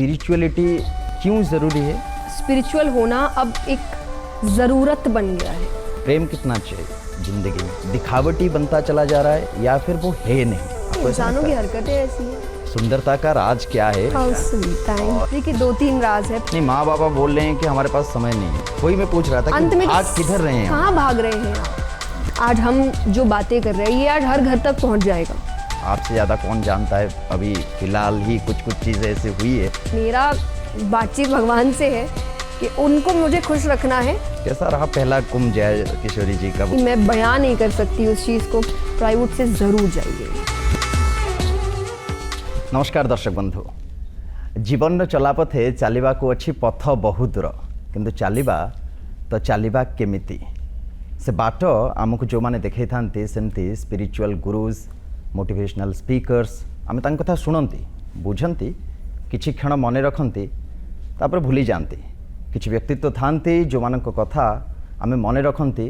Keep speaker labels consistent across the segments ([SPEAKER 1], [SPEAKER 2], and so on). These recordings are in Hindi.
[SPEAKER 1] स्पिरिचुअलिटी क्यों ज़रूरी है?
[SPEAKER 2] स्पिरिचुअल होना अब एक ज़रूरत बन गया है।
[SPEAKER 1] प्रेम कितना चाहिए ज़िंदगी में? दिखावटी बनता चला जा रहा है या फिर वो है नहीं?
[SPEAKER 2] इंसानों की हरकतें ऐसी हैं।
[SPEAKER 1] सुंदरता का राज क्या है?
[SPEAKER 2] देखिए 2-3 राज है।
[SPEAKER 1] नहीं, माँ बाबा बोल रहे हैं कि हमारे पास समय नहीं है। वही मैं पूछ रहा था
[SPEAKER 2] अंत
[SPEAKER 1] कि
[SPEAKER 2] में
[SPEAKER 1] भाग किधर रहे हैं?
[SPEAKER 2] कहाँ भाग रहे हैं आप? आज हम जो बातें कर रहे हैं ये आज हर घर तक पहुँच जाएगा।
[SPEAKER 1] आपसे ज़्यादा कौन जानता है? अभी फिलहाल ही कुछ चीज़ें ऐसी हुई है।
[SPEAKER 2] मेरा बातचीत भगवान से है कि उनको मुझे खुश रखना है।
[SPEAKER 1] कैसा रहा पहला कुंभ जया किशोरी जी का?
[SPEAKER 2] मैं बयान नहीं कर सकती उस चीज़ को, प्राइवेट से ज़रूर जाइए।
[SPEAKER 1] नमस्कार दर्शक बंधु, जीवन चलापथे चलवा को अच्छी पथ बहु दूर, किंतु चलवा तो चलवा केमिति से बाट आमको जो मैंने देखा था सेमती स्पिरिचुअल गुरुज मोटिवेशनल स्पीकर्स आम कथा शुणती बुझंती किछि क्षण मन रखती तापर भूली जाती। किछि व्यक्तित्व थांती जो मान कथा आम मन रखती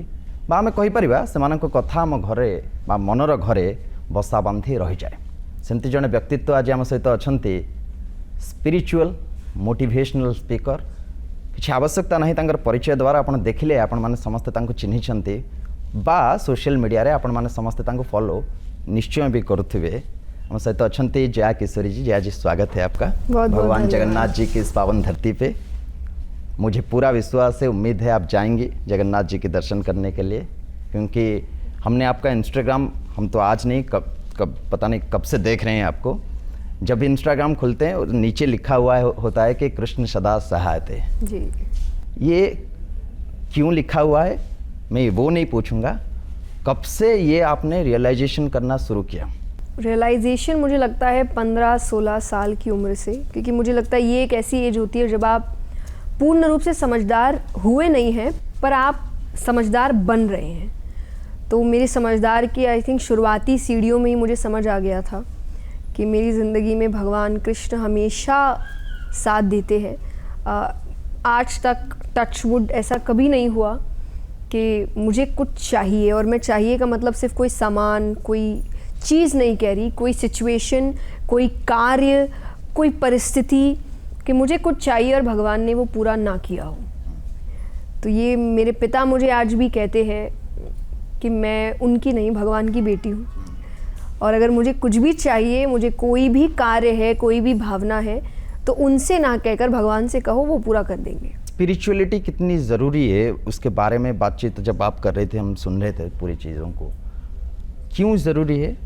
[SPEAKER 1] बा आम कहीपर से कथा आम घरे बा मनर घरे बसा बांधि रही जाए। सेमती जड़े व्यक्तित्व आज आम सहित अच्छा स्पिरिचुअल मोटिवेशनल स्पीकर। किसी आवश्यकता नहीं तांकर परिचय द्वारा आप देखिले आपण माने समस्ते तांको चिन्हिछंती बा सोशल मीडिया रे आपण माने समस्ते तांको फॉलो निश्चय भी करुथिबे। हम सहित अच्छा जया किशोरी जी। जया जी, स्वागत है आपका भगवान जगन्नाथ जी की इस पावन धरती पे। मुझे पूरा विश्वास है, उम्मीद है आप जाएंगे जगन्नाथ जी के दर्शन करने के लिए, क्योंकि हमने आपका इंस्टाग्राम, हम तो आज नहीं कब पता नहीं कब से देख रहे हैं आपको। जब भी इंस्टाग्राम खुलते हैं नीचे लिखा हुआ होता है कि कृष्ण सदा सहायते
[SPEAKER 2] जी।
[SPEAKER 1] ये क्यों लिखा हुआ है मैं वो नहीं पूछूंगा, कब से ये आपने रियलाइजेशन करना शुरू किया?
[SPEAKER 2] रियलाइजेशन मुझे लगता है 15-16 साल की उम्र से, क्योंकि मुझे लगता है ये एक ऐसी एज होती है जब आप पूर्ण रूप से समझदार हुए नहीं हैं पर आप समझदार बन रहे हैं। तो मेरी समझदार की आई थिंक शुरुआती सीढ़ियों में ही मुझे समझ आ गया था कि मेरी ज़िंदगी में भगवान कृष्ण हमेशा साथ देते हैं। आज तक टचवुड ऐसा कभी नहीं हुआ कि मुझे कुछ चाहिए, और मैं चाहिए का मतलब सिर्फ कोई सामान, कोई चीज़ नहीं कह रही, कोई सिचुएशन, कोई कार्य, कोई परिस्थिति कि मुझे कुछ चाहिए और भगवान ने वो पूरा ना किया हो। तो ये मेरे पिता मुझे आज भी कहते हैं कि मैं उनकी नहीं भगवान की बेटी हूँ, और अगर मुझे कुछ भी चाहिए, मुझे कोई भी कार्य है, कोई भी भावना है, तो उनसे ना कहकर भगवान से कहो, वो पूरा कर देंगे।
[SPEAKER 1] स्पिरिचुअलिटी कितनी ज़रूरी है उसके बारे में बातचीत जब आप कर रहे थे, हम सुन रहे थे पूरी चीज़ों को। क्यों ज़रूरी है?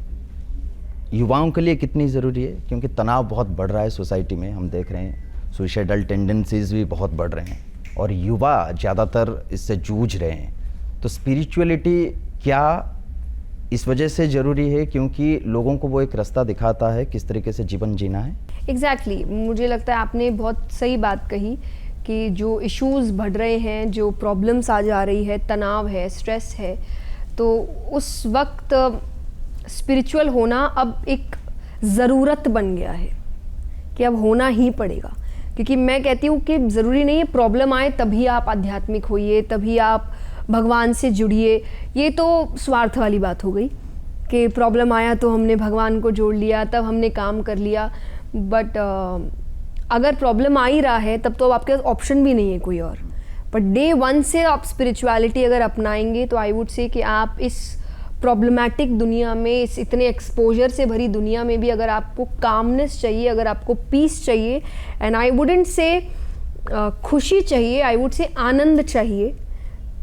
[SPEAKER 1] युवाओं के लिए कितनी ज़रूरी है? क्योंकि तनाव बहुत बढ़ रहा है सोसाइटी में, हम देख रहे हैं सुसाइडल टेंडेंसीज भी बहुत बढ़ रहे हैं और युवा ज़्यादातर इससे जूझ रहे हैं। तो स्पिरिचुअलिटी क्या इस वजह से ज़रूरी है क्योंकि लोगों को वो एक रास्ता दिखाता है किस तरीके से जीवन जीना है?
[SPEAKER 2] एग्जैक्टली मुझे लगता है आपने बहुत सही बात कही कि जो इश्यूज़ बढ़ रहे हैं, जो प्रॉब्लम्स आ जा रही है, तनाव है, स्ट्रेस है, तो उस वक्त स्पिरिचुअल होना अब एक ज़रूरत बन गया है कि अब होना ही पड़ेगा। क्योंकि मैं कहती हूँ कि ज़रूरी नहीं है प्रॉब्लम आए तभी आप आध्यात्मिक होइए, तभी आप भगवान से जुड़िए। ये तो स्वार्थ वाली बात हो गई कि प्रॉब्लम आया तो हमने भगवान को जोड़ लिया, तब हमने काम कर लिया। बट अगर प्रॉब्लम आ ही रहा है तब तो आपके पास ऑप्शन भी नहीं है कोई और। बट डे 1 से आप स्पिरिचुअलिटी अगर अपनाएंगे तो आई वुड से कि आप इस प्रॉब्लमैटिक दुनिया में, इस इतने एक्सपोजर से भरी दुनिया में भी अगर आपको कामनेस चाहिए, अगर आपको पीस चाहिए, एंड आई वुडंट से खुशी चाहिए, आई वुड से आनंद चाहिए,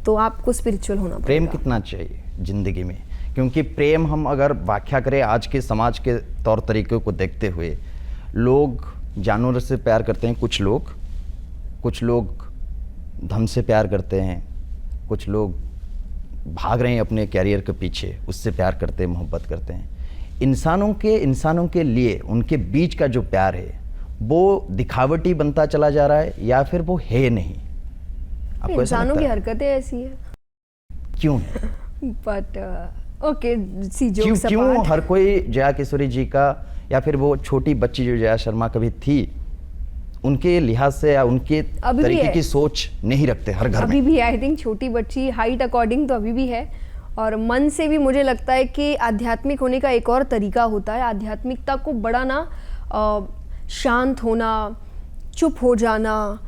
[SPEAKER 2] तो आपको स्पिरिचुअल होना पड़ेगा।
[SPEAKER 1] प्रेम कितना चाहिए ज़िंदगी में? क्योंकि प्रेम हम अगर व्याख्या करें आज के समाज के तौर तरीक़ों को देखते हुए, लोग जानवर से प्यार करते हैं, कुछ लोग धन से प्यार करते हैं, कुछ लोग भाग रहे हैं अपने कैरियर के पीछे, उससे प्यार करते हैं, मोहब्बत करते हैं। इंसानों के लिए उनके बीच का जो प्यार है वो दिखावटी बनता चला जा रहा है या फिर वो है नहीं? आपको
[SPEAKER 2] इंसानों की हरकतें ऐसी है।
[SPEAKER 1] क्यों?
[SPEAKER 2] बट ओके, सी जोक्स
[SPEAKER 1] क्यों
[SPEAKER 2] अपार्ट,
[SPEAKER 1] हर कोई जया किशोरी जी का या फिर वो छोटी बच्ची जो जया शर्मा कभी थी उनके लिहाज से या उनके तरीके की सोच नहीं रखते हर घर में?
[SPEAKER 2] अभी भी आई थिंक छोटी बच्ची हाइट अकॉर्डिंग तो अभी भी है, और मन से भी मुझे लगता है कि आध्यात्मिक होने का एक और तरीका होता है। आध्यात्मिकता को बड़ा ना शांत होना, चुप हो जाना,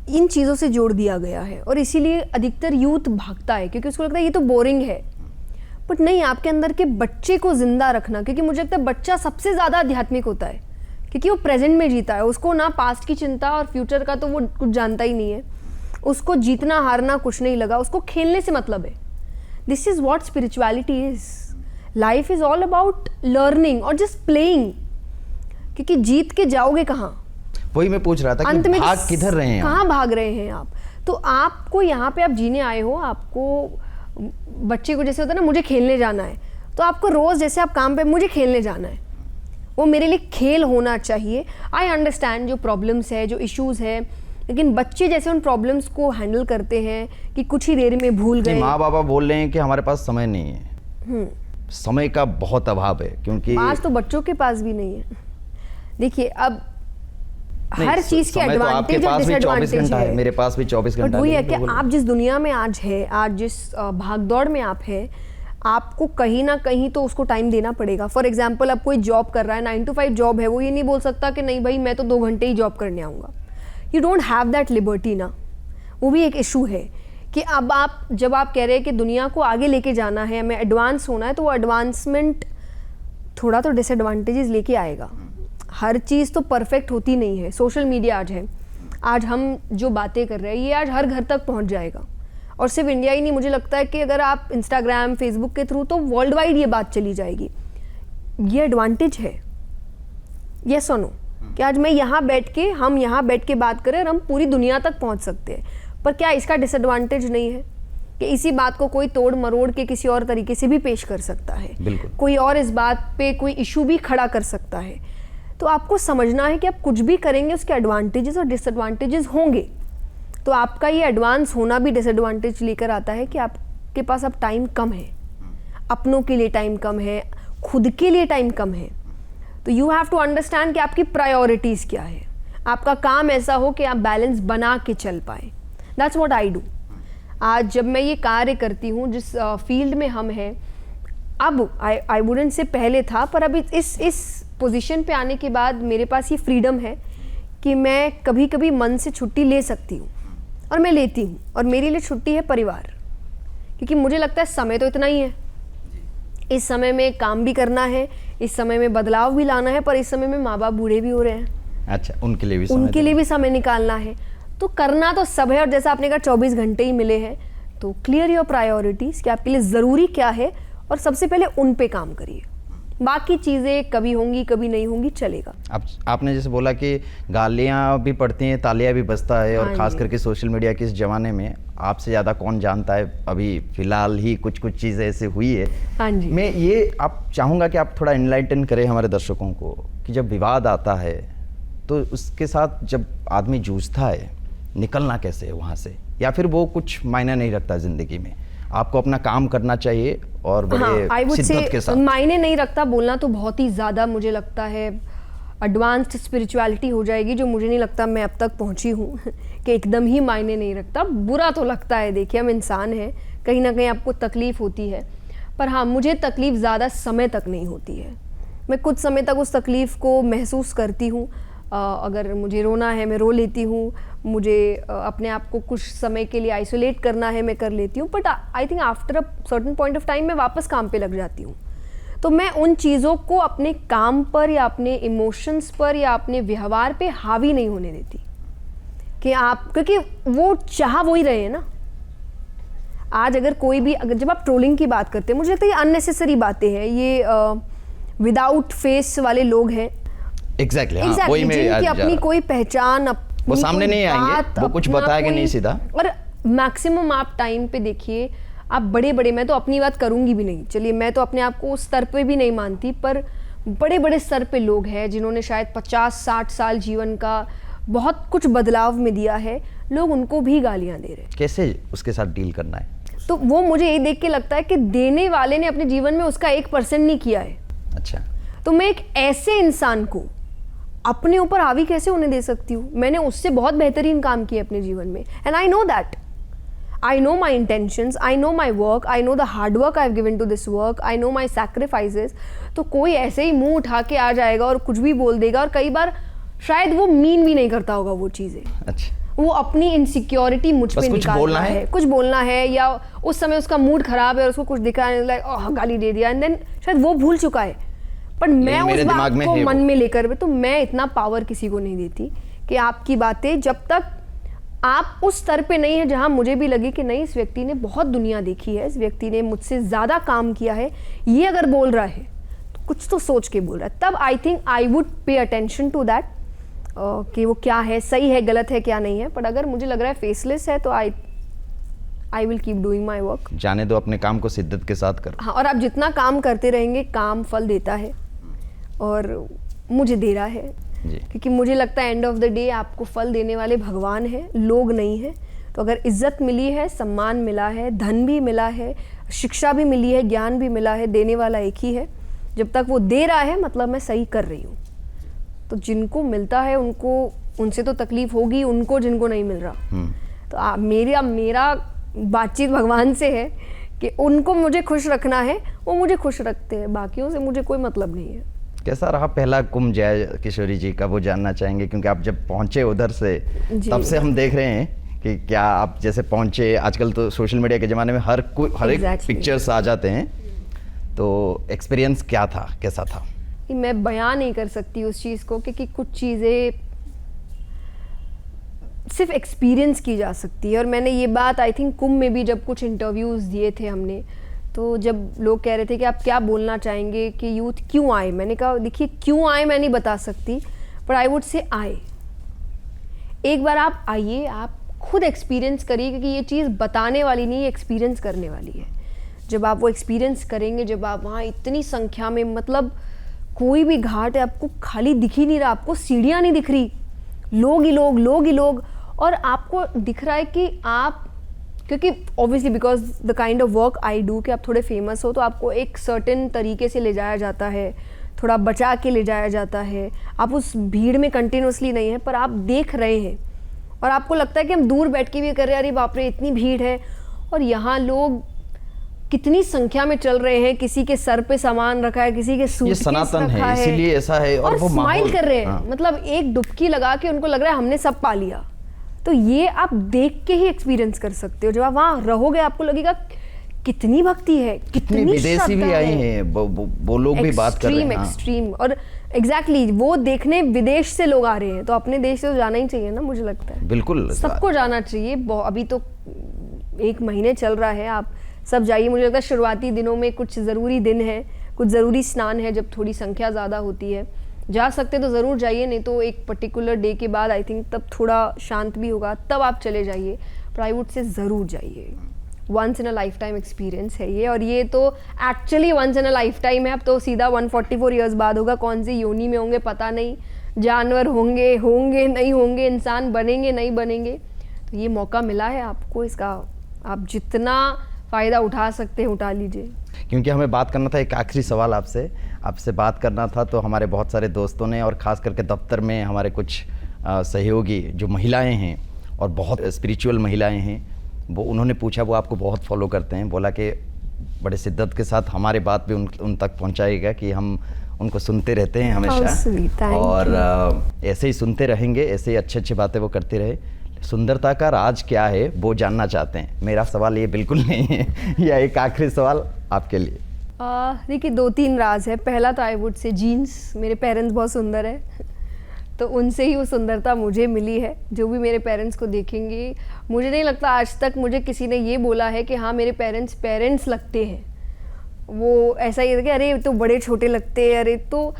[SPEAKER 2] इन चीज़ों से जोड़ दिया गया है। और इसीलिए अधिकतर यूथ भागता है, क्योंकि उसको लगता है ये तो बोरिंग है। बट नहीं, आपके अंदर के बच्चे को जिंदा रखना, क्योंकि मुझे लगता है बच्चा सबसे ज़्यादा आध्यात्मिक होता है, क्योंकि वो प्रेजेंट में जीता है। उसको ना पास्ट की चिंता और फ्यूचर का तो वो कुछ जानता ही नहीं है। उसको जीतना हारना कुछ नहीं लगा, उसको खेलने से मतलब है। This is what spirituality is. Life is all about learning और जस्ट प्लेइंग, क्योंकि जीत के जाओगे कहाँ?
[SPEAKER 1] वही मैं पूछ रहा था कि भाग किधर रहे हैं,
[SPEAKER 2] कहाँ भाग रहे हैं आप? तो आपको यहाँ पे आप जीने आए हो। आपको बच्चे को जैसे होता है ना, मुझे खेलने जाना है, तो आपको रोज़ जैसे आप काम पे मुझे खेलने जाना है, वो मेरे लिए खेल होना चाहिए। आई अंडरस्टैंड जो प्रॉब्लम्स है, जो इश्यूज़ है, लेकिन बच्चे जैसे उन प्रॉब्लम्स को हैंडल करते हैं कि कुछ ही देर में भूल गए।
[SPEAKER 1] माँ बाबा बोल रहे हैं कि हमारे पास समय नहीं है, समय का बहुत अभाव है, क्योंकि
[SPEAKER 2] आज तो बच्चों के पास भी नहीं है। देखिए, अब हर चीज के एडवांटेज और डिसएडवांटेज है।
[SPEAKER 1] मेरे पास भी 24 घंटा।
[SPEAKER 2] बट वही है कि आप जिस दुनिया में आज है, आज जिस भागदौड़ में आप है, आपको कहीं ना कहीं तो उसको टाइम देना पड़ेगा। फॉर एग्जाम्पल, अब कोई जॉब कर रहा है, 9 to 5 जॉब है, वो ये नहीं बोल सकता कि नहीं भाई मैं तो 2 घंटे ही जॉब करने आऊँगा। You don't have that liberty ना। वो भी एक इशू है कि अब आप जब आप कह रहे हैं कि दुनिया को आगे लेके जाना है, हमें एडवांस होना है, तो वो एडवांसमेंट थोड़ा तो डिसएडवांटेजेस लेके आएगा। हर चीज़ तो परफेक्ट होती नहीं है। सोशल मीडिया आज है, आज हम जो बातें कर रहे हैं ये आज हर घर तक पहुंच जाएगा। और सिर्फ इंडिया ही नहीं, मुझे लगता है कि अगर आप इंस्टाग्राम, फेसबुक के थ्रू, तो वर्ल्ड वाइड ये बात चली जाएगी। ये एडवांटेज है, यस और नो, कि आज मैं यहाँ बैठ के, हम यहाँ बैठ के बात करें और हम पूरी दुनिया तक पहुँच सकते हैं। पर क्या इसका डिसएडवांटेज नहीं है कि इसी बात को कोई तोड़ मरोड़ के किसी और तरीके से भी पेश कर सकता है?
[SPEAKER 1] बिल्कुल।
[SPEAKER 2] कोई और इस बात पे कोई इशू भी खड़ा कर सकता है। तो आपको समझना है कि आप कुछ भी करेंगे उसके एडवांटेजेस और डिसएडवांटेजेस होंगे। तो आपका ये एडवांस होना भी डिसएडवांटेज लेकर आता है कि आपके पास अब टाइम कम है, अपनों के लिए टाइम कम है, खुद के लिए टाइम कम है। तो यू हैव टू अंडरस्टैंड कि आपकी प्रायोरिटीज़ क्या है। आपका काम ऐसा हो कि आप बैलेंस बना के चल पाए। That's what I do. आज जब मैं ये कार्य करती हूँ, जिस फील्ड में हम हैं, अब आई वुडंट से पहले था, पर अभी इस पोजीशन पे आने के बाद मेरे पास ये फ्रीडम है कि मैं कभी कभी मन से छुट्टी ले सकती हूँ, और मैं लेती हूँ। और मेरे लिए छुट्टी है परिवार, क्योंकि मुझे लगता है समय तो इतना ही है। इस समय में काम भी करना है, इस समय में बदलाव भी लाना है, पर इस समय में माँ बाप बूढ़े भी हो रहे हैं।
[SPEAKER 1] अच्छा, उनके लिए भी समय
[SPEAKER 2] निकालना है। तो करना तो सब है, और जैसा आपने कहा 24 घंटे ही मिले हैं, तो क्लियर योर प्रायोरिटीज़ कि आपके लिए ज़रूरी क्या है, और सबसे पहले उन पे काम करिए। बाकी चीज़ें कभी होंगी कभी नहीं होंगी, चलेगा।
[SPEAKER 1] आपने जैसे बोला कि गालियाँ भी पड़ती हैं, तालियाँ भी बजता है, और ख़ास करके सोशल मीडिया के इस ज़माने में आपसे ज़्यादा कौन जानता है। अभी फ़िलहाल ही कुछ चीज़ें ऐसे हुई है।
[SPEAKER 2] हाँ जी।
[SPEAKER 1] मैं ये आप चाहूँगा कि आप थोड़ा इनलाइटन करें हमारे दर्शकों को कि जब विवाद आता है तो उसके साथ जब आदमी जूझता है, निकलना कैसे है वहाँ से, या फिर वो कुछ मायने नहीं रखता ज़िंदगी में, आपको अपना काम करना चाहिए और बड़े शिद्दत के साथ?
[SPEAKER 2] मायने नहीं रखता बोलना तो बहुत ही ज़्यादा मुझे लगता है एडवांस्ड स्पिरिचुअलिटी हो जाएगी, जो मुझे नहीं लगता मैं अब तक पहुंची हूँ कि एकदम ही मायने नहीं रखता। बुरा तो लगता है, देखिए हम इंसान हैं, कहीं ना कहीं आपको तकलीफ़ होती है, पर हाँ, मुझे तकलीफ़ ज़्यादा समय तक नहीं होती है। मैं कुछ समय तक उस तकलीफ़ को महसूस करती हूँ। अगर मुझे रोना है मैं रो लेती हूँ, मुझे अपने आप को कुछ समय के लिए आइसोलेट करना है मैं कर लेती हूँ, but I think after a certain point of time मैं वापस काम पे लग जाती हूँ। तो मैं उन चीज़ों को अपने काम पर या अपने इमोशंस पर या अपने व्यवहार पे हावी नहीं होने देती कि आप, क्योंकि वो चाह वो ही रहे हैं ना। आज अगर कोई भी, अगर जब आप ट्रोलिंग की बात करते हैं, मुझे लगता है ये अननेसेसरी बातें हैं, ये विदाउट फेस वाले लोग हैं।
[SPEAKER 1] एग्जैक्टली, वही मैं
[SPEAKER 2] जिनकी अपनी कोई पहचान,
[SPEAKER 1] वो सामने नहीं आएंगे, वो कुछ बताएंगे नहीं सीधा।
[SPEAKER 2] और मैक्सिमम आप टाइम पे देखिए, आप बड़े बड़े, मैं तो अपनी बात करूंगी भी नहीं, चलिए मैं तो अपने आप को उस स्तर पे भी नहीं मानती, पर बड़े बड़े स्तर पे लोग हैं जिन्होंने शायद 50-60 साल जीवन का बहुत कुछ बदलाव में दिया है, लोग उनको भी गालियां दे रहे हैं।
[SPEAKER 1] कैसे उसके साथ डील करना है?
[SPEAKER 2] तो वो मुझे यही देख के लगता है कि देने वाले ने अपने जीवन में उसका 1% नहीं किया है।
[SPEAKER 1] अच्छा,
[SPEAKER 2] तो मैं एक ऐसे इंसान को अपने ऊपर हावी कैसे होने दे सकती हूँ? मैंने उससे बहुत बेहतरीन काम किए अपने जीवन में, and I know that, I know my intentions, I know my work, I know the hard work I have given to this work, I know my sacrifices. तो कोई ऐसे ही मुंह उठा के आ जाएगा और कुछ भी बोल देगा, और कई बार शायद वो मीन भी नहीं करता होगा वो चीज़ें,
[SPEAKER 1] अच्छा,
[SPEAKER 2] वो अपनी इनसिक्योरिटी मुझ
[SPEAKER 1] बस
[SPEAKER 2] पे
[SPEAKER 1] कुछ
[SPEAKER 2] निकाल
[SPEAKER 1] बोलना
[SPEAKER 2] रहा
[SPEAKER 1] है।
[SPEAKER 2] कुछ बोलना है, या उस समय उसका मूड खराब है और उसको कुछ दिखा है, लाइक गाली दे दिया, एंड देन शायद वो भूल चुका है, पर मैं
[SPEAKER 1] मेरे
[SPEAKER 2] उस बात
[SPEAKER 1] दिमाग में
[SPEAKER 2] को
[SPEAKER 1] है
[SPEAKER 2] मन
[SPEAKER 1] वो।
[SPEAKER 2] में लेकर, तो मैं इतना पावर किसी को नहीं देती कि आपकी बातें जब तक आप उस स्तर पे नहीं है जहां मुझे भी लगे कि नहीं, इस व्यक्ति ने बहुत दुनिया देखी है, इस व्यक्ति ने मुझसे ज़्यादा काम किया है, ये अगर बोल रहा है तो कुछ तो सोच के बोल रहा है, तब I think I would pay attention to that कि वो क्या है, सही है, गलत है, क्या नहीं है। पर अगर मुझे लग रहा है फेसलेस है तो I will keep doing my work.
[SPEAKER 1] जाने दो, अपने काम को शिद्दत के साथ करो।
[SPEAKER 2] हाँ, और आप जितना काम करते रहेंगे, काम फल देता है, और मुझे दे रहा है,
[SPEAKER 1] जी।
[SPEAKER 2] क्योंकि मुझे लगता है एंड ऑफ द डे आपको फल देने वाले भगवान हैं, लोग नहीं हैं। तो अगर इज्जत मिली है, सम्मान मिला है, धन भी मिला है, शिक्षा भी मिली है, ज्ञान भी मिला है, देने वाला एक ही है। जब तक वो दे रहा है मतलब मैं सही कर रही हूँ। तो जिनको मिलता है उनको, उनसे तो तकलीफ होगी, उनको जिनको नहीं मिल रहा। तो मेरा बातचीत भगवान से है कि उनको मुझे खुश रखना है, वो मुझे खुश रखते हैं, बाकियों से मुझे कोई मतलब नहीं है।
[SPEAKER 1] कैसा रहा पहला कुंभ जय किशोरी जी का, वो जानना चाहेंगे, क्योंकि आप जब पहुंचे उधर से तब से हम देख रहे हैं कि क्या आप जैसे पहुंचे। आजकल तो सोशल मीडिया के ज़माने में हर एक
[SPEAKER 2] Exactly.
[SPEAKER 1] पिक्चर्स आ जाते हैं, तो एक्सपीरियंस क्या था, कैसा था?
[SPEAKER 2] कि मैं बयान नहीं कर सकती उस चीज़ को, क्योंकि कुछ चीज़ें सिर्फ एक्सपीरियंस की जा सकती है। और मैंने ये बात आई थिंक कुंभ में भी जब कुछ इंटरव्यूज़ दिए थे हमने, तो जब लोग कह रहे थे कि आप क्या बोलना चाहेंगे कि यूथ क्यों आए, मैंने कहा देखिए क्यों आए मैं नहीं बता सकती, पर आई वुड से आए, एक बार आप आइए, आप खुद एक्सपीरियंस करिए, क्योंकि ये चीज़ बताने वाली नहीं है, एक्सपीरियंस करने वाली है। जब आप वो एक्सपीरियंस करेंगे, जब आप वहाँ इतनी संख्या में, मतलब कोई भी घाट है आपको खाली दिख ही नहीं रहा, आपको सीढ़ियाँ नहीं दिख रही, लोग ही लोग, लोग ही लोग, और आपको दिख रहा है कि आप, क्योंकि obviously because the kind of work I do, कि आप थोड़े फेमस हो तो आपको एक सर्टेन तरीके से ले जाया जाता है, थोड़ा बचा के ले जाया जाता है, आप उस भीड़ में कंटिन्यूसली नहीं है, पर आप देख रहे हैं और आपको लगता है कि हम दूर बैठ के भी कर रहे हैं, अरे बाप रे इतनी भीड़ है, और यहाँ लोग कितनी संख्या में चल रहे हैं, किसी के सर पे सामान रखा है, किसी के सूटकेस
[SPEAKER 1] सनातन
[SPEAKER 2] रखा
[SPEAKER 1] है, इसीलिए ऐसा है, और वो
[SPEAKER 2] स्माइल
[SPEAKER 1] माहौल
[SPEAKER 2] कर रहे हैं।
[SPEAKER 1] हाँ।
[SPEAKER 2] मतलब एक डुबकी लगा के उनको लग रहा है हमने सब पा लिया। तो ये आप देख के ही एक्सपीरियंस कर सकते हो, जब आप वहाँ रहोगे आपको लगेगा कितनी भक्ति है, कितनी
[SPEAKER 1] विदेशी भी
[SPEAKER 2] श्रद्धा
[SPEAKER 1] आए
[SPEAKER 2] है।
[SPEAKER 1] हैं, वो लोग भी बात कर रहे हैं। हाँ।
[SPEAKER 2] एक्सट्रीम, और एग्जैक्टली वो देखने विदेश से लोग आ रहे हैं, तो अपने देश से तो जाना ही चाहिए ना, मुझे लगता है
[SPEAKER 1] बिल्कुल
[SPEAKER 2] सबको जाना चाहिए। अभी तो 1 महीने चल रहा है, आप सब जाइए। मुझे लगता है शुरुआती दिनों में कुछ ज़रूरी दिन है, कुछ ज़रूरी स्नान है, जब थोड़ी संख्या ज़्यादा होती है, जा सकते तो ज़रूर जाइए, नहीं तो एक पर्टिकुलर डे के बाद आई थिंक तब थोड़ा शांत भी होगा, तब आप चले जाइए। पर आई वुड से ज़रूर जाइए, once in a lifetime experience है ये, और ये तो actually once in a lifetime है। अब तो सीधा 144 ईयर्स बाद होगा, कौन सी योनि में होंगे पता नहीं, जानवर होंगे नहीं होंगे, इंसान बनेंगे नहीं बनेंगे, तो ये मौका मिला है आपको, इसका आप जितना फ़ायदा उठा सकते हैं उठा लीजिए।
[SPEAKER 1] क्योंकि हमें बात करना था, एक आखिरी सवाल आपसे बात करना था, तो हमारे बहुत सारे दोस्तों ने, और ख़ास करके दफ्तर में हमारे कुछ सहयोगी जो महिलाएं हैं और बहुत स्पिरिचुअल महिलाएं हैं, वो उन्होंने पूछा, वो आपको बहुत फॉलो करते हैं, बोला कि बड़े शिद्दत के साथ हमारे बात भी उन तक पहुंचाएगा कि हम उनको सुनते रहते हैं हमेशा, और ऐसे ही सुनते रहेंगे, ऐसे ही अच्छी बातें वो करते रहे। सुंदरता का राज क्या है वो जानना चाहते हैं। मेरा सवाल ये बिल्कुल नहीं है, या एक आखिरी सवाल आपके लिए।
[SPEAKER 2] देखिए 2-3 राज है। पहला तो आई वुड से जीन्स, मेरे पेरेंट्स बहुत सुंदर है, तो उनसे ही वो सुंदरता मुझे मिली है। जो भी मेरे पेरेंट्स को देखेंगे, मुझे नहीं लगता आज तक मुझे किसी ने ये बोला है कि हाँ मेरे पेरेंट्स लगते हैं। वो ऐसा ही है कि अरे तो बड़े छोटे लगते हैं, अरे तो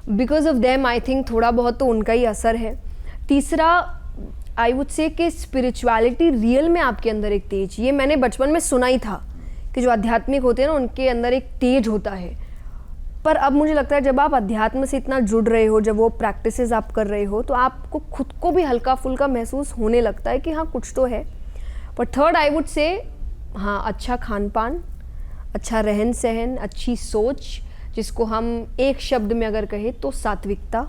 [SPEAKER 2] because of them I think थोड़ा बहुत तो उनका ही असर है। तीसरा आई वुड से कि स्पिरिचुअलिटी रियल में आपके अंदर एक तेज, ये मैंने बचपन में सुना ही था कि जो आध्यात्मिक होते हैं ना उनके अंदर एक तेज होता है, पर अब मुझे लगता है जब आप अध्यात्म से इतना जुड़ रहे हो, जब वो प्रैक्टिसेस आप कर रहे हो, तो आपको खुद को भी हल्का फुल्का महसूस होने लगता है कि हाँ कुछ तो है। पर थर्ड आई वुड से हाँ अच्छा खान पान, अच्छा रहन सहन, अच्छी सोच, जिसको हम एक शब्द में अगर कहें तो सात्विकता।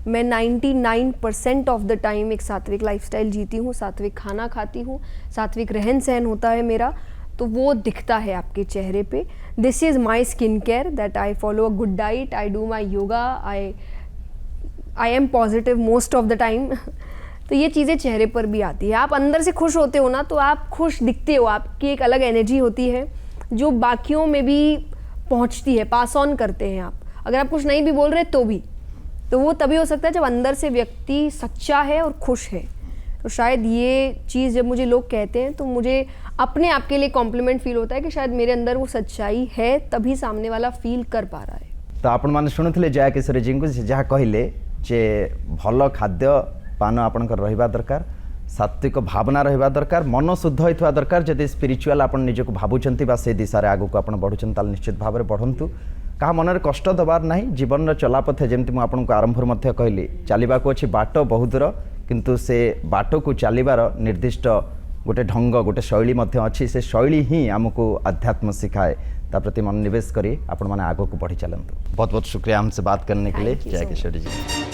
[SPEAKER 2] मैं 99% ऑफ द टाइम एक सात्विक लाइफस्टाइल जीती हूँ, सात्विक खाना खाती हूँ, सात्विक रहन सहन होता है मेरा, तो वो दिखता है आपके चेहरे पे। This is my skin care that I follow a good diet, I do my yoga, I am positive most of the time. तो ये चीज़ें चेहरे पर भी आती है। आप अंदर से खुश होते हो ना, तो आप खुश दिखते हो, आपकी एक अलग एनर्जी होती है जो बाकियों में भी पहुंचती है, पास ऑन करते हैं आप। अगर आप कुछ नहीं भी बोल रहे तो वो तभी हो सकता है जब अंदर से व्यक्ति सच्चा है और खुश है। तो शायद ये चीज़ जब मुझे लोग कहते हैं तो मुझे अपने आप के लिए कॉम्प्लीमेंट फील होता है कि शायद मेरे अंदर वो सच्चाई है, तभी सामने वाला फील कर पा रहा है।
[SPEAKER 1] तो आपण मैंने शुणुले जया किशोरी जी को जहाँ कहले जे भल खाद्य पान आपणकर रहिबा दरकार, सात्विक भावना रहिबा दरकार, मन शुद्ध होइथवा दरकार। जदि स्पिरिचुअल आपण निजको भाबुचंती बा से दिशा रे आगु को आपण बढ़ुचन ताल निश्चित भाव में बढ़ंतु। कहा मनरे कष्ट दबार नाही। जीवन चलापथे जेमती मु आपनको आरंभ मध्य कहली, चलवा को अच्छी बाट बहुत दूर, किंतु से बाट को चलबार निर्दिष्ट गोटे ढंग गोटे शैली मध्य अच्छी। से शैली ही आमको आध्यात्म सिखाए। ता प्रति मनोनिवेश करी आपण माने आगो को बढ़ी चलंतु। बहुत बहुत शुक्रिया हमसे बात करने के लिए। जय किशोरी जी।